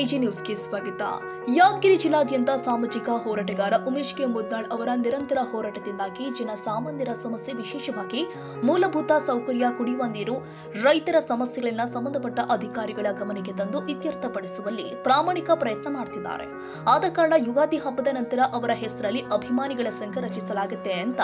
AG ನ್ಯೂಸ್ಗೆ ಸ್ವಾಗತ. ಯಾದಗಿರಿ ಜಿಲ್ಲಾದ್ಯಂತ ಸಾಮಾಜಿಕ ಹೋರಾಟಗಾರ ಉಮೇಶ್ ಕೆ ಮುದ್ನಾಳ್ ಅವರ ನಿರಂತರ ಹೋರಾಟದಿಂದಾಗಿ ಜನಸಾಮಾನ್ಯರ ಸಮಸ್ಯೆ, ವಿಶೇಷವಾಗಿ ಮೂಲಭೂತ ಸೌಕರ್ಯ, ಕುಡಿಯುವ ನೀರು, ರೈತರ ಸಮಸ್ಯೆಗಳನ್ನು ಸಂಬಂಧಪಟ್ಟ ಅಧಿಕಾರಿಗಳ ಗಮನಕ್ಕೆ ತಂದು ಇತ್ಯರ್ಥಪಡಿಸುವಲ್ಲಿ ಪ್ರಾಮಾಣಿಕ ಪ್ರಯತ್ನ ಮಾಡುತ್ತಿದ್ದಾರೆ. ಆದ ಕಾರಣ ಯುಗಾದಿ ಹಬ್ಬದ ನಂತರ ಅವರ ಹೆಸರಲ್ಲಿ ಅಭಿಮಾನಿಗಳ ಸಂಘ ರಚಿಸಲಾಗುತ್ತೆ ಅಂತ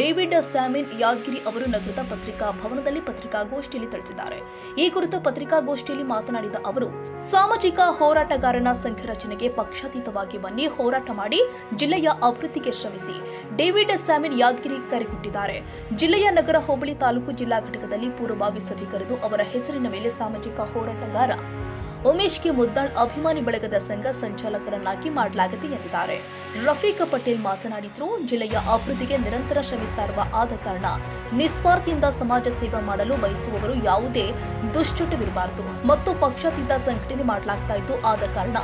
ಡೇವಿಡ್ ಸ್ಯಾಮಿನ್ ಯಾದಗಿರಿ ಅವರು ನಗರದ ಪತ್ರಿಕಾ ಭವನದಲ್ಲಿ ಪತ್ರಿಕಾಗೋಷ್ಠಿಯಲ್ಲಿ ತಿಳಿಸಿದ್ದಾರೆ. ಈ ಕುರಿತು ಪತ್ರಿಕಾಗೋಷ್ಠಿಯಲ್ಲಿ ಮಾತನಾಡಿದ ಅವರು, ಸಾಮಾಜಿಕ ಹೋರಾಟಗಾರನ ಸಂಘ ರಚನೆಗೆ ಪಕ್ಷಾತೀತವಾಗಿ ಬನ್ನಿ, ಹೋರಾಟ ಮಾಡಿ, ಜಿಲ್ಲೆಯ ಅಭಿವೃದ್ಧಿಗೆ ಶ್ರಮಿಸಿ. ಡೇವಿಡ್ ಸ್ಯಾಮಿನ್ ಯಾದಗಿರಿ ಕರೆಕೊಟ್ಟಿದ್ದಾರೆ. ಜಿಲ್ಲೆಯ ನಗರ ಹೋಬಳಿ ತಾಲೂಕು ಜಿಲ್ಲಾ ಘಟಕದಲ್ಲಿ ಪೂರ್ವಭಾವಿ ಸಭೆ ಕರೆದು ಅವರ ಹೆಸರಿನ ಮೇಲೆ ಸಾಮಾಜಿಕ ಹೋರಾಟಗಾರ ಉಮೇಶ್ ಕೆ ಮುದ್ನಾಳ್ ಅಭಿಮಾನಿ ಬಳಗದ ಸಂಘ ಸಂಚಾಲಕರನ್ನಾಗಿ ಮಾಡಲಾಗಿದೆ ಎಂದಿದ್ದಾರೆ. ರಫೀಕ್ ಪಟೇಲ್ ಮಾತನಾಡಿದ್ರು, ಜಿಲ್ಲೆಯ ಅಭಿವೃದ್ಧಿಗೆ ನಿರಂತರ ಶ್ರಮಿಸ್ತಾ ಇರುವ ಆದ ಕಾರಣ ನಿಸ್ವಾರ್ಥದಿಂದ ಸಮಾಜ ಸೇವೆ ಮಾಡಲು ಬಯಸುವವರು ಯಾವುದೇ ದುಶ್ಚಟವಿರಬಾರದು ಮತ್ತು ಪಕ್ಷಾತೀತ ಸಂಘಟನೆ ಮಾಡಲಾಗ್ತಾ ಇದ್ದು, ಆದ ಕಾರಣ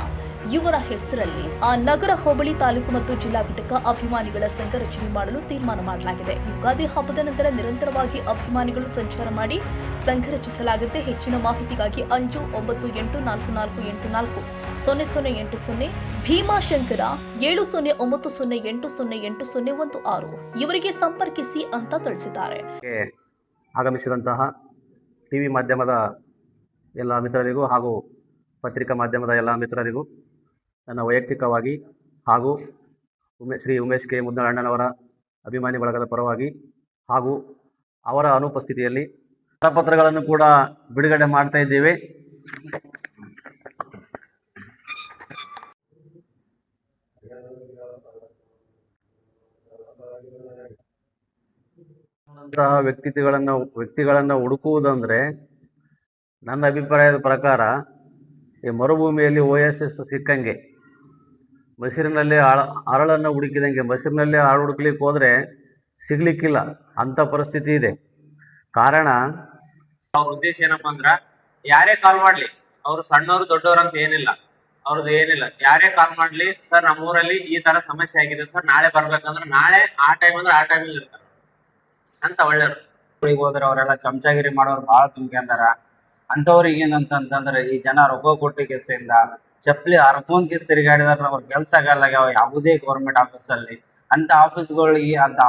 ಇವರ ಹೆಸರಲ್ಲಿ ನಗರ ಹೋಬಳಿ ತಾಲೂಕು ಮತ್ತು ಜಿಲ್ಲಾ ಘಟಕ ಅಭಿಮಾನಿಗಳ ಸಂಘ ರಚನೆ ಮಾಡಲು ತೀರ್ಮಾನ ಮಾಡಲಾಗಿದೆ. ಯುಗಾದಿ ಹಬ್ಬದ ನಂತರ ನಿರಂತರವಾಗಿ ಅಭಿಮಾನಿಗಳು ಸಂಚಾರ ಮಾಡಿ ಸಂಘ ರಚಿಸಲಾಗುತ್ತೆ. ಹೆಚ್ಚಿನ ಮಾಹಿತಿಗಾಗಿ 589444840080 ಭೀಮಾಶಂಕರ 7090808016 ಇವರಿಗೆ ಸಂಪರ್ಕಿಸಿ ಅಂತ ತಿಳಿಸಿದ್ದಾರೆ. ಆಗಮಿಸಿದಂತಹ ಟಿವಿ ಮಾಧ್ಯಮದ ಎಲ್ಲ ಮಿತ್ರರಿಗೂ ಹಾಗೂ ಪತ್ರಿಕಾ ಮಾಧ್ಯಮದ ಎಲ್ಲ ಮಿತ್ರರಿಗೂ ನನ್ನ ವೈಯಕ್ತಿಕವಾಗಿ ಹಾಗೂ ಶ್ರೀ ಉಮೇಶ್ ಕೆ ಮುದ್ನಾಳ್ ಅಣ್ಣನವರ ಅಭಿಮಾನಿ ಬಳಗದ ಪರವಾಗಿ ಹಾಗೂ ಅವರ ಅನುಪಸ್ಥಿತಿಯಲ್ಲಿ ಕರಪತ್ರಗಳನ್ನು ಕೂಡ ಬಿಡುಗಡೆ ಮಾಡ್ತಾ ಇದ್ದೇವೆ. ಅಂತಹ ವ್ಯಕ್ತಿಗಳನ್ನು ಹುಡುಕುವುದಂದ್ರೆ ನನ್ನ ಅಭಿಪ್ರಾಯದ ಪ್ರಕಾರ ಈ ಮರುಭೂಮಿಯಲ್ಲಿ OSS ಸಿಕ್ಕಂಗೆ, ಮಸೀರಿನಲ್ಲಿ ಅರಳನ್ನು ಹುಡುಕಿದಂಗೆ, ಮಸೀರಿನಲ್ಲಿ ಆಳು ಹುಡುಕ್ಲಿಕ್ಕೆ ಹೋದರೆ ಸಿಗ್ಲಿಕ್ಕಿಲ್ಲ, ಅಂಥ ಪರಿಸ್ಥಿತಿ ಇದೆ. ಕಾರಣ ಅವ್ರ ಉದ್ದೇಶ ಏನಪ್ಪಾ ಅಂದ್ರ, ಯಾರೇ ಕಾಲ್ ಮಾಡ್ಲಿ, ಅವ್ರು ಸಣ್ಣವ್ರು ದೊಡ್ಡವ್ರು ಅಂತ ಏನಿಲ್ಲ, ಅವ್ರದ್ದು ಏನಿಲ್ಲ, ಯಾರೇ ಕಾಲ್ ಮಾಡ್ಲಿ, ಸರ್ ನಮ್ಮೂರಲ್ಲಿ ಈ ತರ ಸಮಸ್ಯೆ ಆಗಿದೆ ಸರ್, ನಾಳೆ ಬರ್ಬೇಕಂದ್ರೆ ನಾಳೆ, ಆ ಟೈಮ್ ಅಂದ್ರೆ ಆ ಟೈಮಲ್ಲಿ ಇರ್ತಾರೆ ಅಂತ ಒಳ್ಳೆಯವ್ರು. ಹೋದ್ರೆ ಅವರೆಲ್ಲ ಚಮಚಾಗಿರಿ ಮಾಡೋರು ಬಹಳ ತುಂಬ್ಕೊಂಡಾರ. ಅಂತವ್ರಿಗೆ ಏನಂತಂದ್ರೆ, ಈ ಜನ ರೊಕ್ಕ ಕೊಟ್ಟು ಕೆಲ್ಸದಿಂದ ಚಪ್ಪಲಿ ಹರ್ಕೊಂಡ್ ಕೇಸ್ ತಿರುಗಾಡಿದಾರ, ಅವ್ರ ಕೆಲ್ಸ ಆಗಲ್ಲ ಯಾವುದೇ ಗೌರ್ಮೆಂಟ್ ಆಫೀಸಲ್ಲಿ. ಅಂತ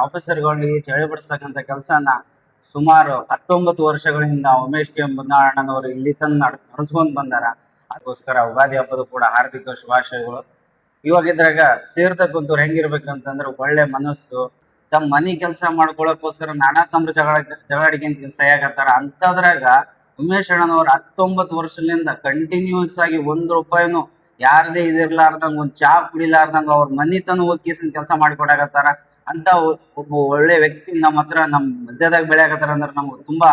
ಆಫೀಸರ್ಗಳಿಗೆ ಚಳಿ ಬಿಡಿಸ್ತಕ್ಕಂಥ ಕೆಲಸನ ಸುಮಾರು 19 ವರ್ಷಗಳಿಂದ ಉಮೇಶ್ ಕೆ ಮುದ್ನಾಳ್ ಅಣ್ಣನವರು ಇಲ್ಲಿ ತನ್ನ ನಡೆಸ್ಕೊಂಡ್ ಬಂದಾರ. ಅದಕ್ಕೋಸ್ಕರ ಯುಗಾದಿ ಹಬ್ಬದ ಕೂಡ ಹಾರ್ದಿಕ ಶುಭಾಶಯಗಳು. ಇವಾಗಿದ್ರಾಗ ಸೇರ್ತಕ್ಕಂಥವ್ರು ಹೆಂಗಿರ್ಬೇಕಂತಂದ್ರೆ, ಒಳ್ಳೆ ಮನಸ್ಸು, ತಮ್ಮ ಮನಿ ಕೆಲಸ ಮಾಡ್ಕೊಳಕ್ಕೋಸ್ಕರ ನಾನಾ ತಮ್ಮ ಜಗಳಾಡಿಕೆಂತ ಸಹಿಯಾಗತ್ತಾರ. ಅಂತದ್ರಾಗ ಉಮೇಶ್ ಅಣ್ಣನವ್ರು 19 ವರ್ಷದಿಂದ ಕಂಟಿನ್ಯೂಸ್ ಆಗಿ 1 ರೂಪಾಯಿನೂ ಯಾರದೇ ಇದಿರ್ಲಾರ್ದಂಗ, ಒಂದ್ ಚಾ ಕುಡಿಲಾರ್ದಂಗ ಅವ್ರ ಮನಿ ತನ ಹೋಗಿಸಿನ ಕೆಲಸ ಮಾಡಿಕೊಡಾಕತ್ತಾರ. ಅಂತ ಒಬ್ಬ ಒಳ್ಳೆ ವ್ಯಕ್ತಿ ನಮ್ಮ ಹತ್ರ, ನಮ್ಮ ಮಧ್ಯದಾಗ ಬೆಳೆಯಾಕತ್ತಾರ ಅಂದ್ರೆ ನಮ್ಗೆ ತುಂಬಾ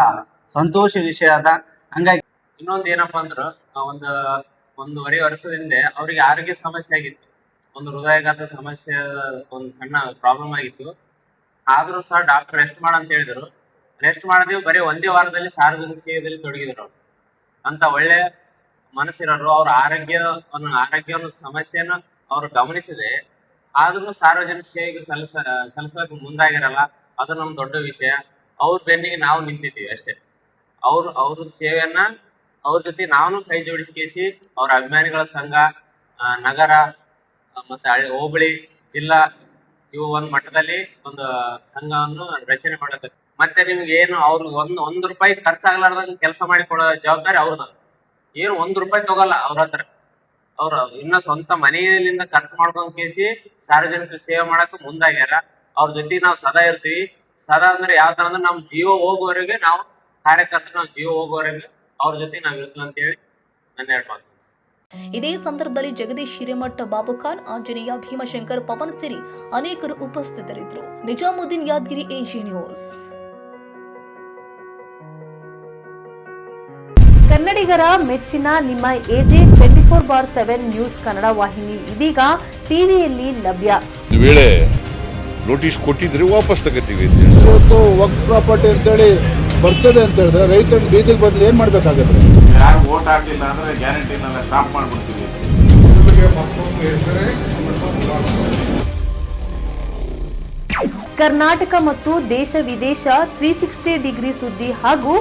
ಸಂತೋಷ ವಿಷಯ ಅದ. ಹಂಗಾಗಿ ಇನ್ನೊಂದ್ ಏನಪ್ಪಾ ಅಂದ್ರ, ಒಂದೂವರೆ ವರ್ಷದಿಂದ ಅವ್ರಿಗೆ ಆರೋಗ್ಯ ಸಮಸ್ಯೆ ಆಗಿತ್ತು, ಒಂದು ಹೃದಯಘಾತ ಸಮಸ್ಯೆ, ಒಂದು ಸಣ್ಣ ಪ್ರಾಬ್ಲಮ್ ಆಗಿತ್ತು. ಆದ್ರೂ ಸಹ ಡಾಕ್ಟರ್ ರೆಸ್ಟ್ ಮಾಡಂತ ಹೇಳಿದ್ರು. ರೆಸ್ಟ್ ಮಾಡಿದೀವಿ, ಬರೀ ಒಂದೇ ವಾರದಲ್ಲಿ ಸಾರ್ವಜನಿಕ ಸೇವೆಯಲ್ಲಿ ತೊಡಗಿದ್ರು. ಅಂತ ಒಳ್ಳೆ ಮನಸ್ಸಿರೋರು, ಅವ್ರ ಆರೋಗ್ಯವನ್ನು ಸಮಸ್ಯೆಯನ್ನು ಅವ್ರು ಗಮನಿಸಿದೆ, ಆದ್ರೂ ಸಾರ್ವಜನಿಕ ಸೇವೆಗೆ ಸಲ್ಲಿಸಕ್ಕೆ ಮುಂದಾಗಿರಲ್ಲ. ಅದು ನಮ್ ದೊಡ್ಡ ವಿಷಯ. ಅವ್ರ ಬೆನ್ನಿಗೆ ನಾವು ನಿಂತಿದ್ದೀವಿ ಅಷ್ಟೇ. ಅವ್ರ ಸೇವೆಯನ್ನ ಅವ್ರ ಜೊತೆ ನಾವು ಕೈ ಜೋಡಿಸಿ ಅವ್ರ ಅಭಿಮಾನಿಗಳ ಸಂಘ, ನಗರ ಮತ್ತೆ ಹೋಬಳಿ, ಜಿಲ್ಲಾ, ಇವು ಒಂದ್ ಮಟ್ಟದಲ್ಲಿ ಒಂದು ಸಂಘವನ್ನು ರಚನೆ ಮಾಡಕ. ಮತ್ತೆ ನಿಮ್ಗೆ ಏನು ಅವ್ರು ಒಂದ್ ರೂಪಾಯಿ ಖರ್ಚಾಗ್ಲಾರ್ದಂಗ ಕೆಲಸ ಮಾಡಿ ಕೊಡೋ ಜವಾಬ್ದಾರಿ ಅವ್ರದ. ಏನು 1 ರೂಪಾಯಿ ತಗೋಲ್ಲ ಅವ್ರ ಹತ್ರ. ಅವ್ರ ಇನ್ನ ಸ್ವಂತ ಮನೆಯಲ್ಲಿಂದ ಖರ್ಚು ಮಾಡ್ಕೊಂಡ್ ಸಾರ್ವಜನಿಕ ಸೇವೆ ಮಾಡಕ್ ಮುಂದಾಗ್ಯಾರ. ಅವ್ರ ಜೊತೆ ನಾವು ಸದಾ ಇರ್ತೀವಿ. ಸದಾ ಅಂದ್ರೆ ಯಾವ ತರ ಅಂದ್ರೆ, ನಮ್ ಜೀವ ಹೋಗುವವರೆಗೆ ನಾವು ಕಾರ್ಯಕರ್ತರು, ನಾವು ಜೀವ ಹೋಗುವವರೆಗೆ ಅವ್ರ ಜೊತೆ ನಾವ್ ಇರ್ತೀವಿ ಅಂತ ಹೇಳಿ ನನ್ನ ಹೇಳ್ಬೋದು. ಇದೇ ಸಂದರ್ಭದಲ್ಲಿ ಜಗದೀಶ್ ಹಿರೇಮಠ, ಬಾಬುಖಾನ್, ಆಂಜನೇಯ, ಭೀಮಶಂಕರ್, ಪವನ್ ಸೇರಿ ಅನೇಕರು ಉಪಸ್ಥಿತರಿದ್ದರು. Nizamuddin, Yadgir, AG news. ಕನ್ನಡಿಗರ ಮೆಚ್ಚಿನ ನಿಮ್ಮ ಎಜೆ 24/7 ನ್ಯೂಸ್ ಕನ್ನಡ ವಾಹಿನಿ ಇದೀಗ ಟಿವಿಯಲ್ಲಿ ಲಭ್ಯ. ವೇಳೆ ನೋಟಿಸ್ ಕೊಟ್ಟಿದ್ರೆ ವಾಪಸ್ ತಗೋತೀವಿ. ಇವತ್ತು ವಕ್ಫ್ ಪ್ರಾಪರ್ಟಿ ಅಂತೇಳಿ ಬರ್ತದೆ ಅಂತ ಹೇಳಿದ್ರೆ ರೈತರು ಬೀದಿಗೆ ಬಂದ್ರೆ ಏನ್ ಮಾಡ್ಬೇಕಾಗತ್ತೆ? ಯಾರು ವೋಟ್ ಹಾಕಿಲ್ಲ ಅಂದ್ರೆ ಗ್ಯಾರಂಟಿನೆಲ್ಲ ಸ್ಟಾಪ್ ಮಾಡ್ಬಿಡ್ತೀವಿ. ಕರ್ನಾಟಕ ಮತ್ತು ದೇಶ ವಿದೇಶ 360 ಡಿಗ್ರಿ ಸುದ್ದಿ ಹಾಗೂ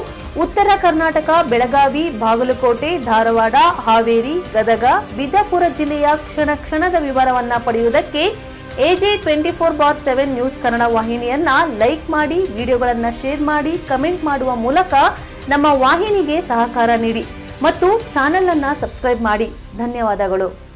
ಉತ್ತರ ಕರ್ನಾಟಕ, ಬೆಳಗಾವಿ, ಬಾಗಲಕೋಟೆ, ಧಾರವಾಡ, ಹಾವೇರಿ, ಗದಗ, ಬಿಜಾಪುರ ಜಿಲ್ಲೆಯ ಕ್ಷಣ ಕ್ಷಣದ ವಿವರವನ್ನ ಪಡೆಯುವುದಕ್ಕೆ AJ 24/7 ನ್ಯೂಸ್ ಕನ್ನಡ ವಾಹಿನಿಯನ್ನ ಲೈಕ್ ಮಾಡಿ, ವಿಡಿಯೋಗಳನ್ನ ಶೇರ್ ಮಾಡಿ, ಕಮೆಂಟ್ ಮಾಡುವ ಮೂಲಕ ನಮ್ಮ ವಾಹಿನಿಗೆ ಸಹಕಾರ ನೀಡಿ ಮತ್ತು ಚಾನೆಲ್ ಅನ್ನ ಸಬ್ಸ್ಕ್ರೈಬ್ ಮಾಡಿ. ಧನ್ಯವಾದಗಳು.